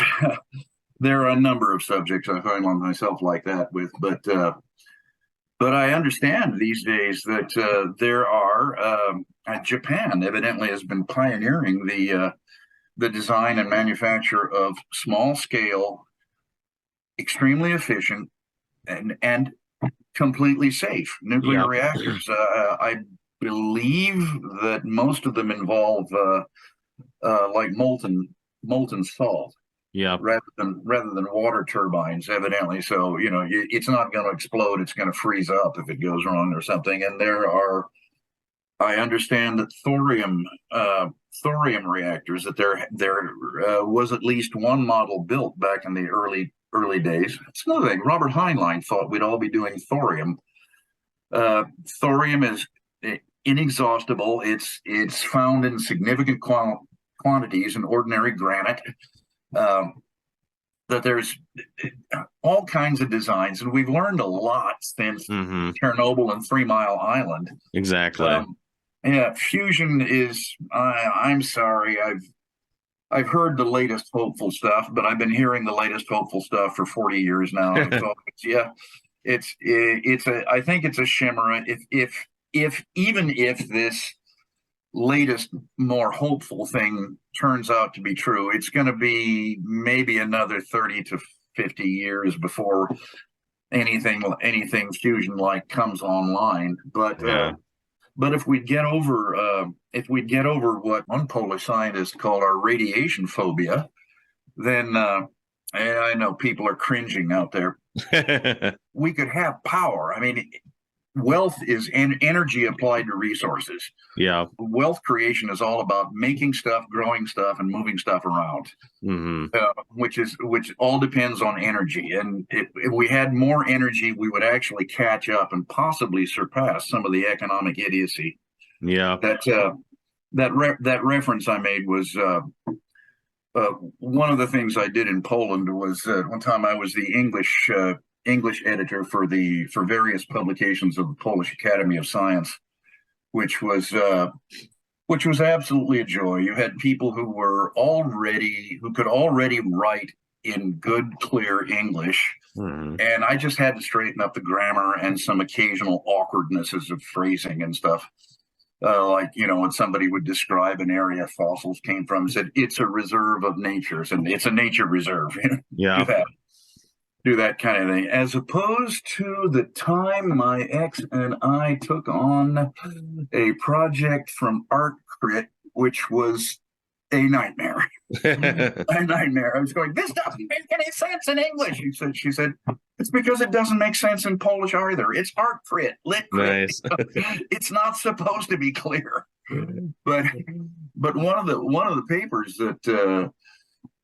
There are a number of subjects I find on myself like that with, but I understand these days that there are Japan evidently has been pioneering the design and manufacture of small scale, extremely efficient and completely safe nuclear reactors. I believe that most of them involve like molten salt. Yeah. Rather than water turbines, evidently. So, it's not going to explode. It's going to freeze up if it goes wrong or something. And I understand that thorium reactors, that there was at least one model built back in the early days. It's another thing. Robert Heinlein thought we'd all be doing thorium. Thorium inexhaustible. It's found in significant quantities in ordinary granite. That there's all kinds of designs, and we've learned a lot since Chernobyl and 3 Mile Island. Exactly. Yeah, fusion is. I'm sorry, I've heard the latest hopeful stuff, but I've been hearing the latest hopeful stuff for 40 years now. So I think it's a chimera. If even if this latest more hopeful thing turns out to be true, it's going to be maybe another 30 to 50 years before anything fusion like comes online. But if we get over what one Polish scientist called our radiation phobia, then I know people are cringing out there. We could have power. I mean, wealth is energy applied to resources. Yeah. Wealth creation is all about making stuff, growing stuff, and moving stuff around, which all depends on energy. And if we had more energy, we would actually catch up and possibly surpass some of the economic idiocy. Yeah. That reference I made was one of the things I did in Poland was one time I was the English editor for various publications of the Polish Academy of Science, which was absolutely a joy. You had people who could already write in good, clear English, and I just had to straighten up the grammar and some occasional awkwardnesses of phrasing and stuff. Like, when somebody would describe an area fossils came from, said it's a reserve of nature's, and it's a nature reserve. Yeah. Do that kind of thing, as opposed to the time my ex and I took on a project from ArtCrit, which was a nightmare. A nightmare. I was going, this doesn't make any sense in English. She said, it's because it doesn't make sense in Polish either. It's ArtCrit, LitCrit. Nice. It's not supposed to be clear. But one of the papers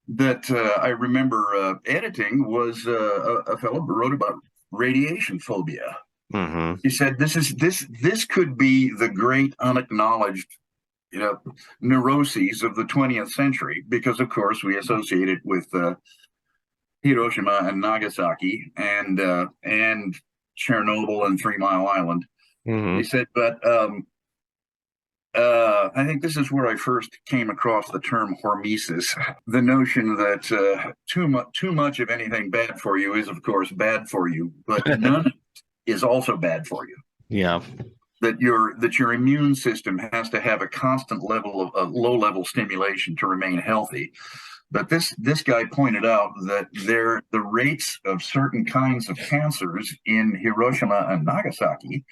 that I remember editing was a fellow who wrote about radiation phobia. He said this could be the great unacknowledged neuroses of the 20th century, because of course we associate it with Hiroshima and Nagasaki and Chernobyl and 3 Mile Island. He said, but I think this is where I first came across the term hormesis, the notion that too much of anything bad for you is, of course, bad for you, but none is also bad for you. Yeah. That your immune system has to have a constant level of low-level stimulation to remain healthy. But this guy pointed out that the rates of certain kinds of cancers in Hiroshima and Nagasaki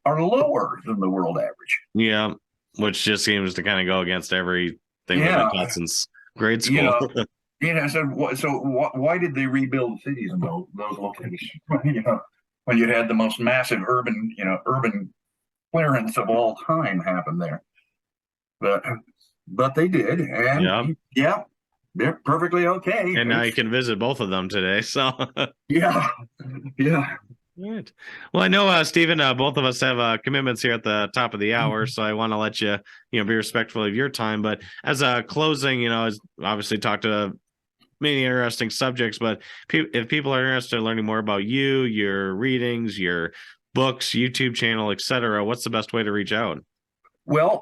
are lower than the world average. Yeah. Which just seems to kind of go against everything we've been taught since grade school. So why did they rebuild cities in those locations? When you had the most massive urban clearance of all time happen there. But they did, and they're perfectly okay. And now you can visit both of them today. So yeah. Right. Well, I know, Stephen, both of us have commitments here at the top of the hour, so I want to let you, be respectful of your time. But as a closing, as obviously talked to many interesting subjects, but if people are interested in learning more about you, your readings, your books, YouTube channel, etc., what's the best way to reach out? Well,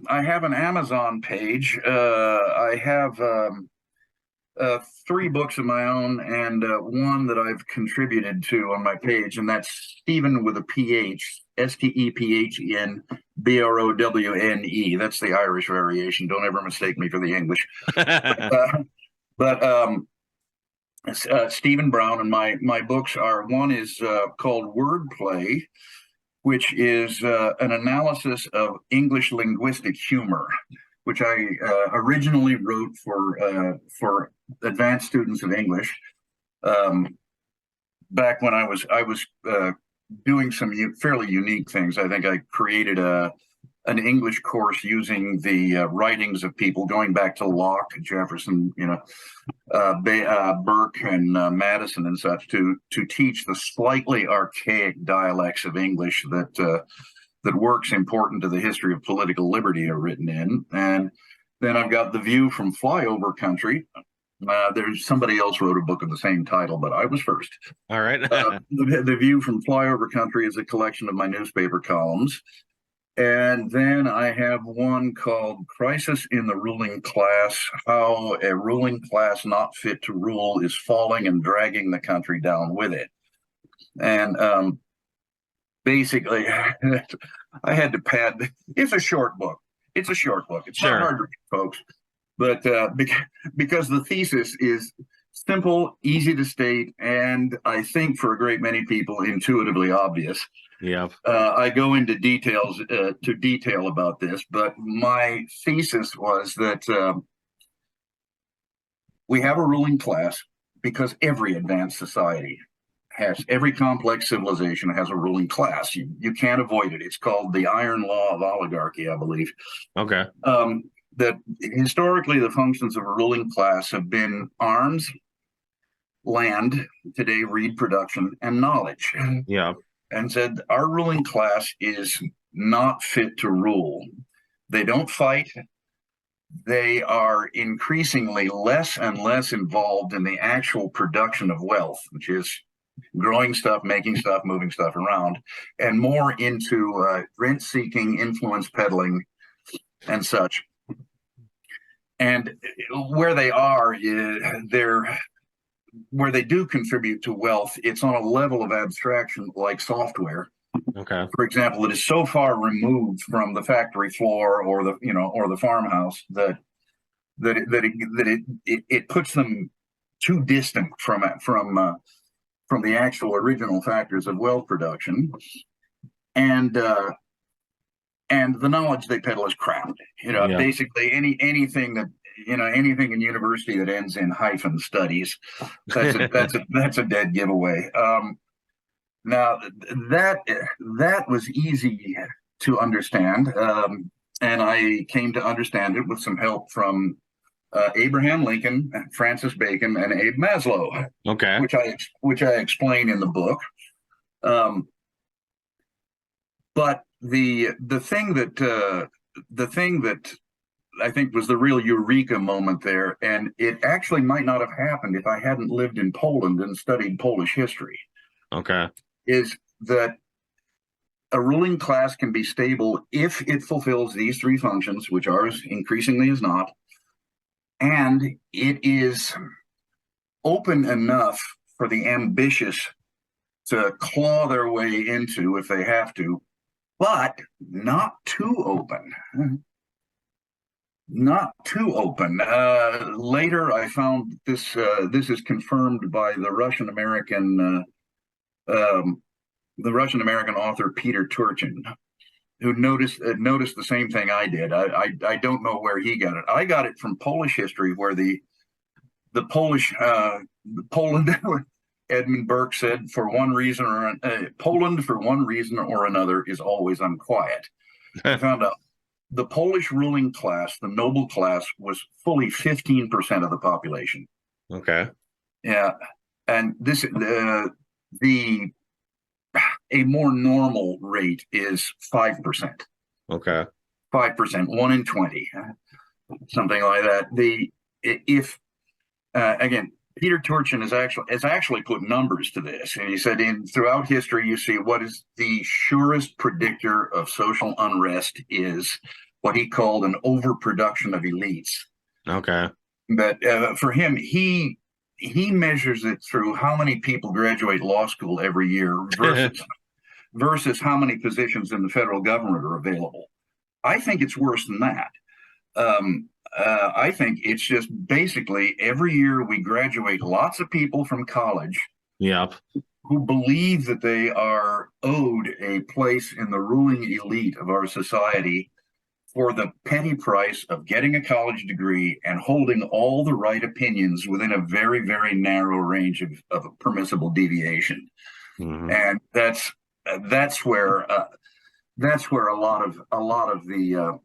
I have an Amazon page. I have 3 books of my own and one that I've contributed to on my page, and that's Stephen with a PH, STEPHEN BROWNE. That's the Irish variation. Don't ever mistake me for the English. But Stephen Brown, and my books are, one is called Wordplay, which is an analysis of English linguistic humor, which I originally wrote for advanced students of English. Back when I was doing some fairly unique things. I think I created an English course using the writings of people going back to Locke, Jefferson, Burke, and Madison and such to teach the slightly archaic dialects of English that works important to the history of political liberty are written in. And then I've got The View from Flyover Country. There's somebody else wrote a book of the same title, but I was first. All right. The View from Flyover Country is a collection of my newspaper columns. And then I have one called Crisis in the Ruling Class, How a Ruling Class Not Fit to Rule is Falling and Dragging the Country Down with It. And basically, I had to pad. It's a short book. It's Sure. not hard to read, folks. But because the thesis is simple, easy to state, and I think for a great many people intuitively obvious. Yeah. I go into detail about this, but my thesis was that we have a ruling class because every advanced society every complex civilization has a ruling class. You can't avoid it. It's called the iron law of oligarchy, I believe. Okay. That historically the functions of a ruling class have been arms, land, today read production, and knowledge. Yeah. And said our ruling class is not fit to rule. They don't fight. They are increasingly less and less involved in the actual production of wealth, which is growing stuff, making stuff, moving stuff around, and more into rent-seeking, influence peddling, and such. And where they are, where they do contribute to wealth, it's on a level of abstraction like software. Okay. For example, it is so far removed from the factory floor or the farmhouse that it puts them too distant from the actual original factors of wealth production, and the knowledge they peddle is crap. Basically anything in university that ends in hyphen studies, that's a dead giveaway. Now that was easy to understand, and I came to understand it with some help from Abraham Lincoln, Francis Bacon, and Abe Maslow. Okay. Which I explain in the book. But the thing that I think was the real eureka moment there, and it actually might not have happened if I hadn't lived in Poland and studied Polish history. Okay. Is that a ruling class can be stable if it fulfills these three functions, which ours increasingly is not, and it is open enough for the ambitious to claw their way into if they have to, but not too open. Not too open. Later, I found this is confirmed by the Russian American author Peter Turchin, who noticed the same thing I did. I don't know where he got it. I got it from Polish history, where the Polish Poland. Edmund Burke said, Poland for one reason or another is always unquiet. I found out the Polish ruling class, the noble class, was fully 15% of the population. Okay. Yeah, and this a more normal rate is 5%. Okay. 5%, 1 in 20, something like that. Again, Peter Turchin has actually put numbers to this, and he said throughout history you see what is the surest predictor of social unrest is what he called an overproduction of elites. Okay. But for him, he measures it through how many people graduate law school every year versus how many positions in the federal government are available. I think it's worse than that. I think it's just basically every year we graduate lots of people from college. Yep. Who believe that they are owed a place in the ruling elite of our society for the petty price of getting a college degree and holding all the right opinions within a very, very narrow range of permissible deviation. Mm-hmm. And that's where a lot of the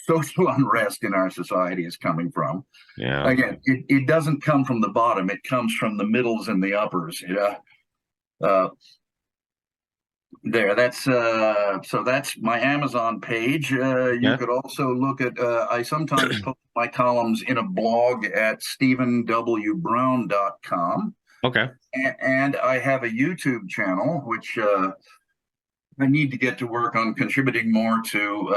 social unrest in our society is coming from. Yeah. Again, it doesn't come from the bottom; it comes from the middles and the uppers. There, that's so that's my Amazon page. You could also look at, I sometimes post my columns in a blog at stephenwbrown.com. Okay. And I have a YouTube channel, which I need to get to work on contributing more to,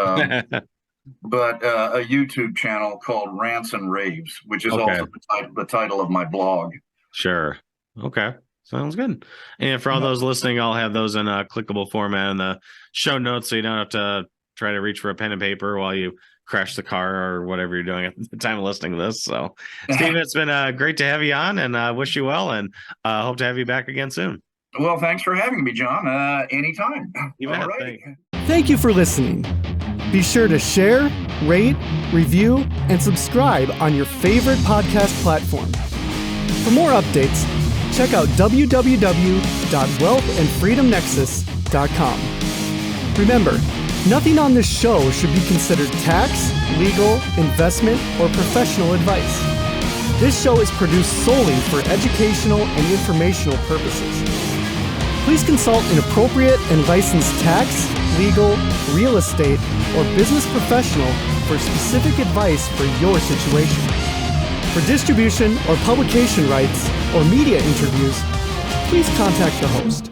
but a YouTube channel called Rants and Raves, which is also the title of my blog. Sure. Okay. Sounds good. And for all those listening, I'll have those in a clickable format in the show notes, so you don't have to try to reach for a pen and paper while you crash the car or whatever you're doing at the time of listening to this. So, Steve, it's been great to have you on, and wish you well, and hope to have you back again soon. Well, thanks for having me, John. Anytime. All right. Thank you for listening. Be sure to share, rate, review, and subscribe on your favorite podcast platform. For more updates, check out www.wealthandfreedomnexus.com. Remember, nothing on this show should be considered tax, legal, investment, or professional advice. This show is produced solely for educational and informational purposes. Please consult an appropriate and licensed tax, legal, real estate, or business professional for specific advice for your situation. For distribution or publication rights or media interviews, please contact the host.